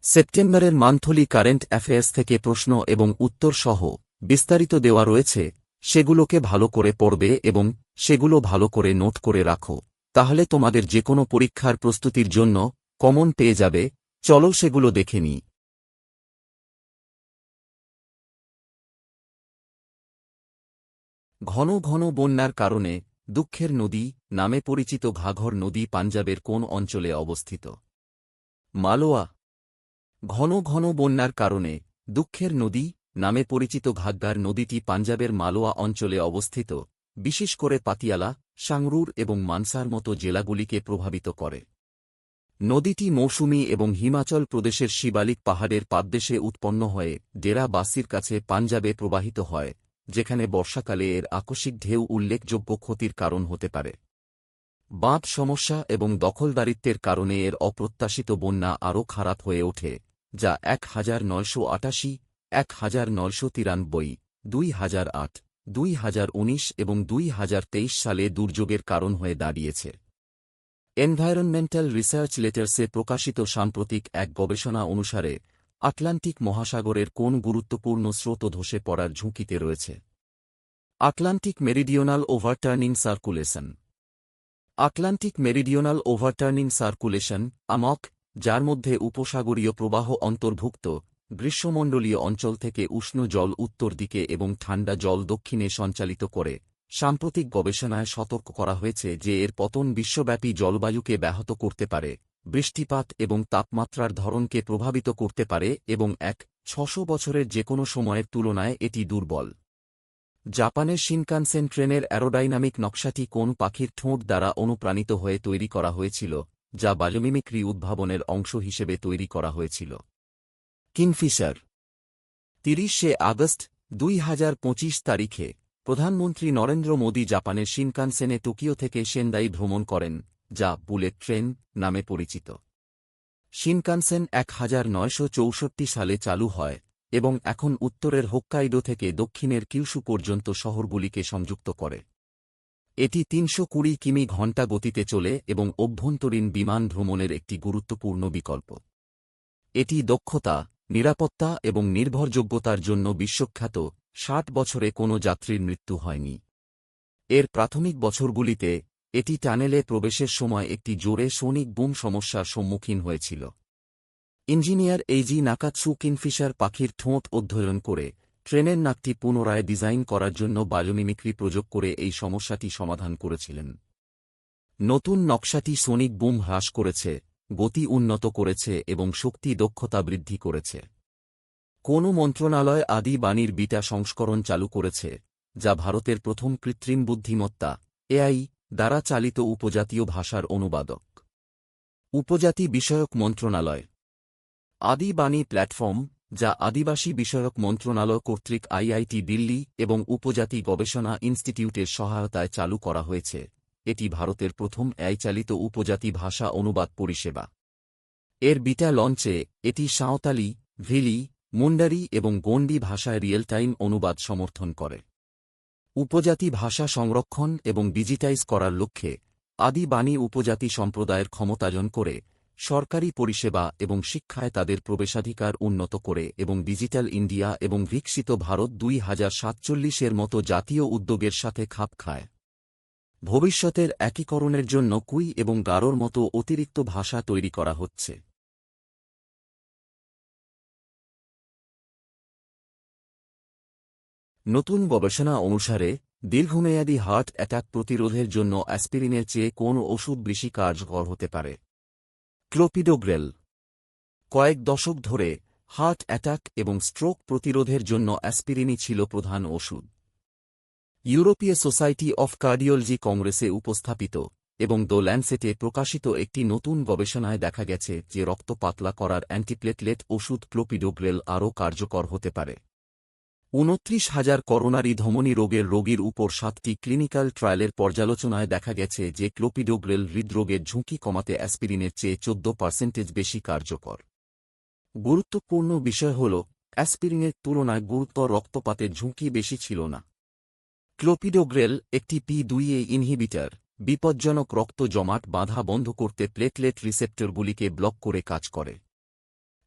সেপ্টেম্বরের monthly current affairs থেকে প্রশ্ন এবং উত্তর সহ বিস্তারিত দেওয়া রয়েছে, সেগুলোকে ভালো করে পড়বে এবং সেগুলো ভালো করে নোট করে রাখো, তাহলে তোমাদের যেকোনো পরীক্ষার প্রস্তুতির জন্য কমন পেয়ে যাবে। চলো সেগুলো দেখে নিই। ঘন ঘন বন্যার কারণে দুঃখের নদী নামে পরিচিত ঘাঘর নদী পাঞ্জাবের কোন অঞ্চলে অবস্থিত? মালওয়া। ঘন ঘন বন্যার কারণে দুঃখের নদী নামে পরিচিত ঘাগ্গার নদীটি পাঞ্জাবের মালওয়া অঞ্চলে অবস্থিত, বিশেষ করে পাতিয়ালা, সাংরুর এবং মানসার মতো জেলাগুলিকে প্রভাবিত করে। নদীটি মৌসুমী এবং হিমাচল প্রদেশের শিবালিক পাহাড়ের পাদদেশে উৎপন্ন হয়ে ডেরা বাসির কাছে পাঞ্জাবে প্রবাহিত হয়, যেখানে বর্ষাকালে এর আকস্মিক ঢেউ উল্লেখযোগ্য ক্ষতির কারণ হতে পারে। বাঁধ সমস্যা এবং দখলদারিত্বের কারণে এর অপ্রত্যাশিত বন্যা আরও খারাপ হয়ে ওঠে, যা 1988, 1993, 2008, 2019 এবং 2023 সালে দুর্যোগের কারণ হয়ে দাঁড়িয়েছে। এনভায়রনমেন্টাল রিসার্চ লেটার্সে প্রকাশিত সাম্প্রতিক এক গবেষণা অনুসারে আটলান্টিক মহাসাগরের কোন গুরুত্বপূর্ণ স্রোত ধসে পড়ার ঝুঁকিতে রয়েছে? Atlantic meridional overturning circulation. Atlantic meridional overturning circulation AMOC, যার মধ্যে উপসাগরীয় প্রবাহ অন্তর্ভুক্ত, গ্রীষ্মমণ্ডলীয় অঞ্চল থেকে উষ্ণ জল উত্তর দিকে এবং ঠান্ডা জল দক্ষিণে সঞ্চালিত করে, সাম্প্রতিক গবেষণায় সতর্ক করা হয়েছে যে এর পতন বিশ্বব্যাপী জলবায়ুকে ব্যাহত করতে পারে, বৃষ্টিপাত এবং তাপমাত্রার ধরনকে প্রভাবিত করতে পারে এবং 600 বছরের যেকোনো সময়ের তুলনায় এটি দুর্বল। জাপানের শিনকানসেন ট্রেনের অ্যারোডাইনামিক নকশাটি কোন পাখির ঠোঁট দ্বারা অনুপ্রাণিত হয়ে তৈরি করা হয়েছিল, যা বায়োমিমিক্রি উদ্ভাবনের অংশ হিসেবে তৈরি করা হয়েছিল? কিংফিশার। 30শে আগস্ট 2025 তারিখে প্রধানমন্ত্রী নরেন্দ্র মোদী জাপানের শিনকানসেনে টোকিও থেকে সেন্দাই ভ্রমণ করেন, যা বুলেট ট্রেন নামে পরিচিত। শিনকানসেন 1964 সালে চালু হয় এবং এখন উত্তরের হোক্কাইডো থেকে দক্ষিণের কিউশু পর্যন্ত শহরগুলিকে সংযুক্ত করে। এটি 320 কিমি ঘণ্টা গতিতে চলে এবং অভ্যন্তরীণ বিমান ভ্রমণের একটি গুরুত্বপূর্ণ বিকল্প। এটি দক্ষতা, নিরাপত্তা এবং নির্ভরযোগ্যতার জন্য বিশ্বখ্যাত। 60 বছরে কোনো যাত্রীর মৃত্যু হয়নি। এর প্রাথমিক বছরগুলিতে এটি টানেলে প্রবেশের সময় একটি জোরে সোনিক বুম সমস্যার সম্মুখীন হয়েছিল। ইঞ্জিনিয়ার এইজি নাকাৎসু কিংফিশার পাখির ঠোঁট অধ্যয়ন করে ট্রেনের নাকটি পুনরায় ডিজাইন করার জন্য বায়োমিমিক্রি প্রয়োগ করে এই সমস্যাটি সমাধান করেছিলেন। নতুন নকশাটি সোনিক বুম হ্রাস করেছে, গতি উন্নত করেছে এবং শক্তি দক্ষতা বৃদ্ধি করেছে। কোন মন্ত্রণালয় আদি বাণীর বিটা সংস্করণ চালু করেছে, যা ভারতের প্রথম কৃত্রিম বুদ্ধিমত্তা এআই দ্বারা চালিত উপজাতীয় ভাষার অনুবাদক? উপজাতি বিষয়ক মন্ত্রণালয়। আদি বাণী প্ল্যাটফর্ম, যা আদিবাসী বিষয়ক মন্ত্রণালয় কর্তৃক আইআইটি দিল্লি এবং উপজাতি গবেষণা ইনস্টিটিউটের সহায়তায় চালু করা হয়েছে, এটি ভারতের প্রথম এআই চালিত উপজাতি ভাষা অনুবাদ পরিষেবা। এর বিটা লঞ্চে এটি সাঁওতালি, ভিলি, মুন্ডারি এবং গোন্ডি ভাষায় রিয়েল টাইম অনুবাদ সমর্থন করে। উপজাতি ভাষা সংরক্ষণ এবং ডিজিটাইজ করার লক্ষ্যে আদি বাণী উপজাতি সম্প্রদায়ের ক্ষমতায়ন করে, সরকারি পরিষেবা এবং শিক্ষায় তাদের প্রবেশাধিকার উন্নত করে এবং ডিজিটাল ইন্ডিয়া এবং বিকশিত ভারত 2047-এর মতো জাতীয় উদ্যোগের সাথে খাপ খায়। ভবিষ্যতের একীকরণের জন্য কুই এবং গারোর মতো অতিরিক্ত ভাষা তৈরি করা হচ্ছে। নতুন গবেষণা অনুসারে দীর্ঘমেয়াদী হার্ট অ্যাটাক প্রতিরোধের জন্য অ্যাসপিরিনের চেয়ে কোন ওষুধ বেশি কার্যকর হতে পারে? ক্লোপিডোগ্রেল। কয়েক দশক ধরে হার্ট অ্যাটাক এবং স্ট্রোক প্রতিরোধের জন্য অ্যাসপিরিনই ছিল প্রধান ওষুধ। ইউরোপীয় সোসাইটি অফ কার্ডিওলজি কংগ্রেসে উপস্থাপিত এবং দ্য ল্যান্সেটে প্রকাশিত একটি নতুন গবেষণায় দেখা গেছে যে রক্ত পাতলা করার অ্যান্টিপ্লেটলেট ওষুধ ক্লোপিডোগ্রেল আরও কার্যকর হতে পারে। 29,000 করোনারি ধমনী রোগের রোগীর উপর 7টি ক্লিনিক্যাল ট্রায়ালের পর্যালোচনায় দেখা গেছে যে ক্লোপিডোগ্রেল হৃদরোগের ঝুঁকি কমাতে অ্যাসপিরিনের চেয়ে 14% বেশি কার্যকর। গুরুত্বপূর্ণ বিষয় হল, অ্যাসপিরিনের তুলনায় গুরুতর রক্তপাতের ঝুঁকি বেশি ছিল না। ক্লোপিডোগ্রেল একটি P2A ইনহিবিটর, বিপজ্জনক রক্ত জমাট বাঁধা বন্ধ করতে প্লেটলেট রিসেপ্টরগুলিকে ব্লক করে কাজ করে।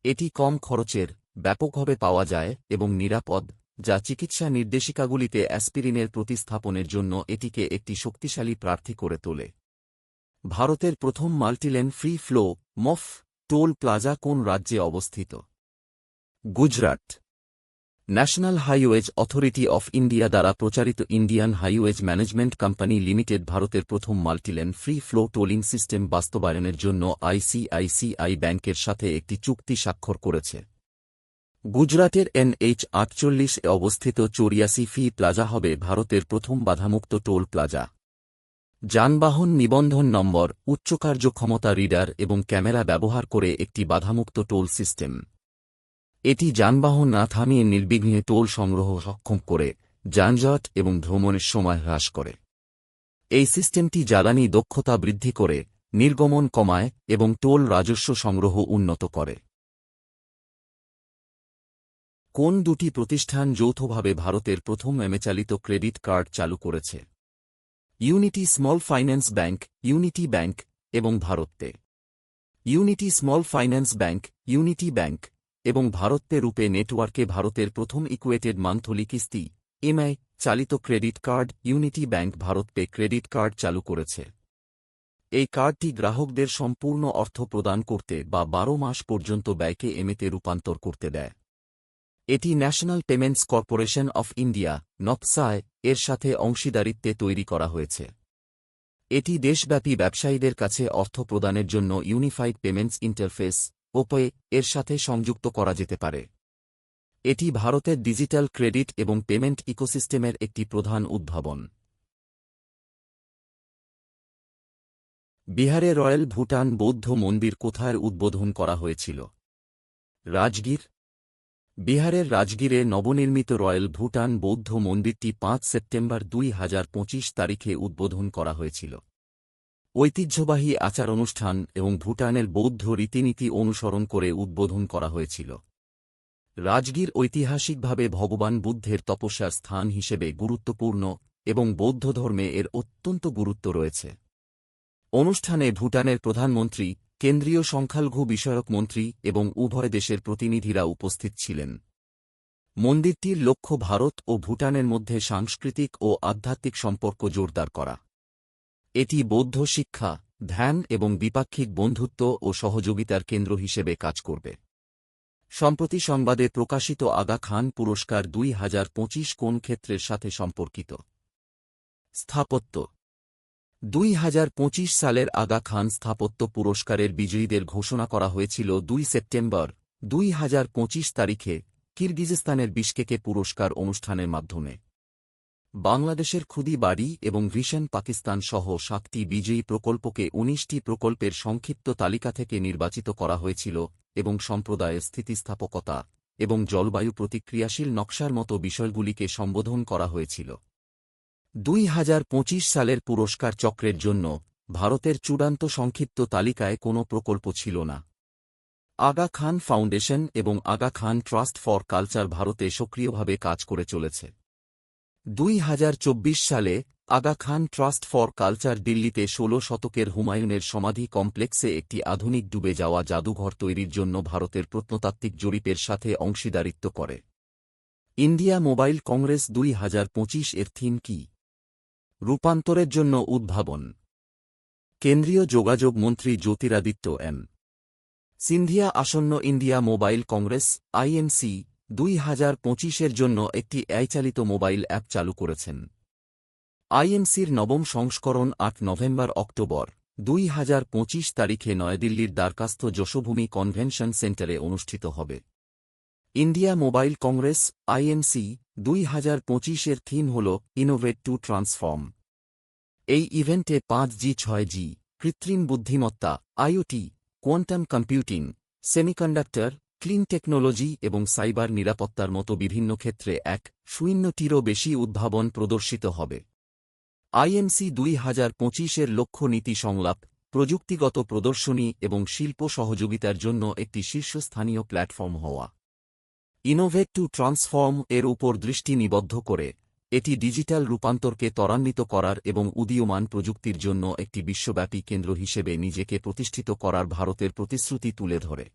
এটি কম খরচের, ব্যাপকভাবে পাওয়া যায় এবং নিরাপদ, যা চিকিৎসা নির্দেশিকাগুলিতে অ্যাসপিরিনের প্রতিস্থাপনের জন্য এটিকে একটি শক্তিশালী প্রার্থী করে তোলে। ভারতের প্রথম মাল্টিলেন ফ্রি ফ্লো মফ টোল প্লাজা কোন রাজ্যে অবস্থিত? Gujarat. National highways authority of India দ্বারা প্রচারিত Indian highways management company limited ভারতের প্রথম মাল্টিলেন ফ্রি ফ্লো টোলিং সিস্টেম বাস্তবায়নের জন্য আইসিআইসিআই ব্যাংকের সাথে একটি চুক্তি স্বাক্ষর করেছে। গুজরাটের NH 48 এ অবস্থিত 84 ফি প্লাজা হবে ভারতের প্রথম বাধামুক্ত টোল প্লাজা। যানবাহন নিবন্ধন নম্বর, উচ্চ কার্যক্ষমতা রিডার এবং ক্যামেরা ব্যবহার করে একটি বাধামুক্ত টোল সিস্টেম। এটি যানবাহন না থামিয়ে নির্বিঘ্নে টোল সংগ্রহ সক্ষম করে, যানজট এবং ভ্রমণের সময় হ্রাস করে। এই সিস্টেমটি জ্বালানি দক্ষতা বৃদ্ধি করে, নির্গমন কমায় এবং টোল রাজস্ব সংগ্রহ উন্নত করে। কোন দুটি প্রতিষ্ঠান যৌথভাবে ভারতের প্রথম এমএচালিত ক্রেডিট কার্ড চালু করেছে? Unity small finance bank, Unity bank এবং BharatPe. Unity small finance bank, Unity bank এবং ভারত-পে রূপে নেটওয়ার্কে ভারতের প্রথম ইকুয়েটেড মান্থলি কিস্তি EMI চালিত credit card Unity bank BharatPe credit card চালু করেছে। এই কার্ডটি গ্রাহকদের সম্পূর্ণ অর্থ প্রদান করতে বা 12 মাস পর্যন্ত ব্যয়কে এমএতে রূপান্তর করতে দেয়। এটি national payments corporation of India NPCI এর সাথে অংশীদারিত্বে তৈরি করা হয়েছে। এটি দেশব্যাপী ব্যবসায়ীদের কাছে অর্থ প্রদানের জন্য ইউনিফাইড পেমেন্টস ইন্টারফেস OPE এর সাথে সংযুক্ত করা যেতে পারে। এটি ভারতের ডিজিটাল ক্রেডিট এবং পেমেন্ট ইকোসিস্টেমের একটি প্রধান উদ্ভাবন। বিহারে রয়্যাল ভুটান বৌদ্ধ মন্দির কোথায় উদ্বোধন করা হয়েছিল? রাজগীর। বিহারের রাজগীরে নবনির্মিত রয়্যাল ভুটান বৌদ্ধ মন্দিরটি 5 সেপ্টেম্বর 2025 তারিখে উদ্বোধন করা হয়েছিল। ঐতিহ্যবাহী আচার অনুষ্ঠান এবং ভুটানের বৌদ্ধ রীতিনীতি অনুসরণ করে উদ্বোধন করা হয়েছিল। রাজগীর ঐতিহাসিকভাবে ভগবান বুদ্ধের তপস্যার স্থান হিসেবে গুরুত্বপূর্ণ এবং বৌদ্ধ ধর্মে এর অত্যন্ত গুরুত্ব রয়েছে। অনুষ্ঠানে ভুটানের প্রধানমন্ত্রী, কেন্দ্রীয় সংখ্যালঘু বিষয়ক মন্ত্রী এবং উভয় দেশের প্রতিনিধিরা উপস্থিত ছিলেন। মন্দিরটির লক্ষ্য ভারত ও ভুটানের মধ্যে সাংস্কৃতিক ও আধ্যাত্মিক সম্পর্ক জোরদার করা। এটি বৌদ্ধ শিক্ষা, ধ্যান এবং দ্বিপাক্ষিক বন্ধুত্ব ও সহযোগিতার কেন্দ্র হিসেবে কাজ করবে। সম্প্রতি সংবাদে প্রকাশিত আগা খান পুরস্কার 2025 কোন ক্ষেত্রের সাথে সম্পর্কিত? স্থাপত্য। 2025 সালের আগা খান স্থাপত্য পুরস্কারের বিজয়ীদের ঘোষণা করা হয়েছিল 2 সেপ্টেম্বর 2025 তারিখে কিরগিজস্তানের বিশকেকে পুরস্কার অনুষ্ঠানের মাধ্যমে। বাংলাদেশের খুদি বাড়ি এবং ভিশন পাকিস্তান সহ 7টি বিজয়ী প্রকল্পকে 19টি প্রকল্পের সংক্ষিপ্ত তালিকা থেকে নির্বাচিত করা হয়েছিল এবং সম্প্রদায়ের স্থিতিস্থাপকতা এবং জলবায়ু প্রতিক্রিয়াশীল নকশার মতো বিষয়গুলিকে সম্বোধন করা হয়েছিল। 2025 সালের পুরস্কার চক্রের জন্য ভারতের চূড়ান্ত সংক্ষিপ্ত তালিকায় কোনো প্রকল্প ছিল না। আগা খান ফাউন্ডেশন এবং Aga Khan trust for culture ভারতে সক্রিয়ভাবে কাজ করে চলেছে। 2024 সালে Aga Khan trust for culture দিল্লিতে 16 শতকের হুমায়ুনের সমাধি কমপ্লেক্সে একটি আধুনিক ডুবে যাওয়া জাদুঘর তৈরির জন্য ভারতের প্রত্নতাত্ত্বিক জরিপের সাথে অংশীদারিত্ব করে। ইন্ডিয়া মোবাইল কংগ্রেস 2025 এর থিম কি? রূপান্তরের জন্য উদ্ভাবন। কেন্দ্রীয় যোগাযোগ মন্ত্রী জ্যোতিরাদিত্য সিন্ধিয়া আসন্ন ইন্ডিয়া মোবাইল কংগ্রেস IMC 2025-এর জন্য একটি AI-চালিত মোবাইল অ্যাপ চালু করেছেন। IMCর নবম সংস্করণ 8 নভেম্বর-অক্টোবর 2025 তারিখে নয়াদিল্লির দ্বারকাস্থ যশোভূমি কনভেনশন সেন্টারে অনুষ্ঠিত হবে। ইন্ডিয়া মোবাইল কংগ্রেস IMC 2025-এর থিম হল ইনোভেট টু ট্রান্সফর্ম। এই ইভেন্টে 5G 6G, কৃত্রিম বুদ্ধিমত্তা, IoT, quantum computing, semiconductor, clean technology এবং সাইবার নিরাপত্তার মতো বিভিন্ন ক্ষেত্রে 1.0-টিরও বেশি উদ্ভাবন প্রদর্শিত হবে। IMC 2025-এর লক্ষ্য নীতি সংলাপ, প্রযুক্তিগত প্রদর্শনী এবং শিল্প সহযোগিতার জন্য একটি শীর্ষস্থানীয় প্ল্যাটফর্ম হওয়া। ইনোভেট টু ট্রান্সফর্ম এর উপর দৃষ্টি নিবদ্ধ করে এটি ডিজিটাল রূপান্তরকে ত্বরান্বিত করার এবং উদীয়মান প্রযুক্তির জন্য একটি বিশ্বব্যাপী কেন্দ্র হিসেবে নিজেকে প্রতিষ্ঠিত করার ভারতের প্রতিশ্রুতি তুলে ধরে।